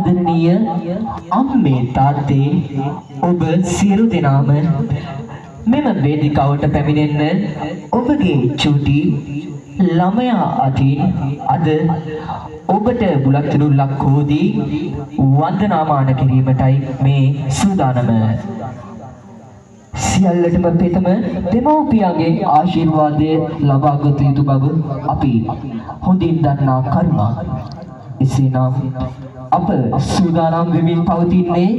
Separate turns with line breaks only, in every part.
ආදරණීය අම්මේ තාත්තේ ඔබ සියලු දෙනාම මෙම වේදිකාවට පැමිණෙන්න ඔබගේ චූටි ළමයා අතින් අද ඔබට බුලත් තුඩුල්ලක් හෝදී වන්දනාමාන කිරීමටයි මේ සූදානම. සියල්ලටම ප්‍රථම දෙමව්පියන්ගේ ආශිර්වාදය ලබාගත යුතු බව අපි හොඳින් දන්නා කරුණා. එසේනම් අප සූදානම් වෙමින් පවතින්නේ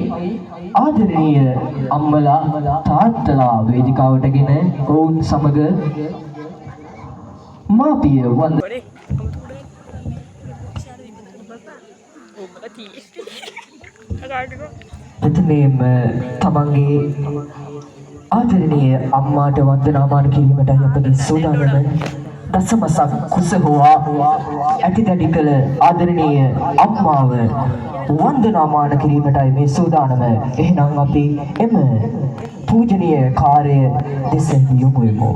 ආදරණීය අම්මලා තාත්තලා වේදිකාවටගෙන ඔවුන් සමග මාපිය වන්දනා ප්‍රථමයෙන්ම තමන්ගේ ආදරණීය අම්මාට වන්දනාමාන කිරීමටයි අපගේ සූදානම. දසමසක් කුස හොවා ඇති දැඩි කළ ආදරණීය අම්මාව වන්දනාමාන කිරීමටයි මේ සූදානම. එහෙනම් අපි එම පූජනීය කාර්ය දෙස යොමු වෙමු.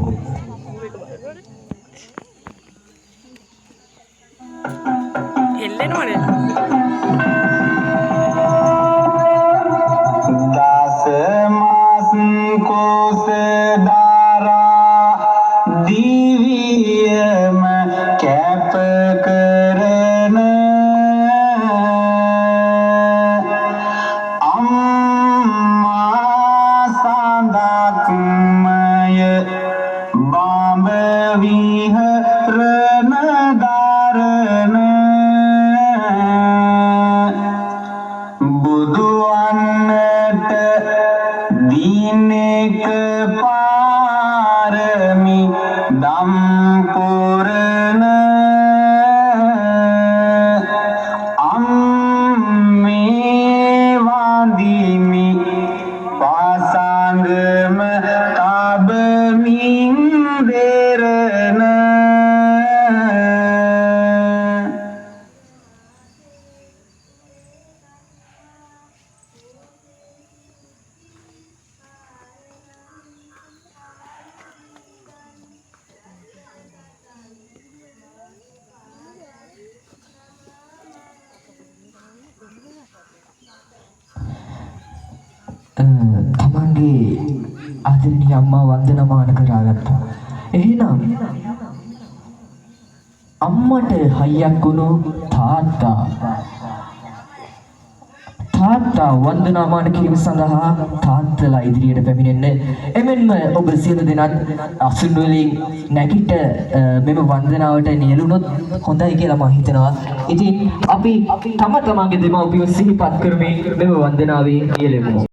තමන්ගේ ආදරණීය අම්මා වන්දනාමාන කරගත්තා. එහෙනම් අම්මට හයියක් වුණු තාත්තා වන්දනාමාන කිරීම සඳහා තාත්තලා ඉදිරියට පැමිණෙන්න. එමෙන්ම ඔබ සියලු දෙනාත් අසුන් වලින් නැගිට මෙම වන්දනාවට නියැලුණොත් හොඳයි කියලා මම හිතනවා. ඉතින් අපි තම තමන්ගේ දෙමව්පියෝ සිහිපත් කරමින් මෙම වන්දනාවේ නියැලෙමු.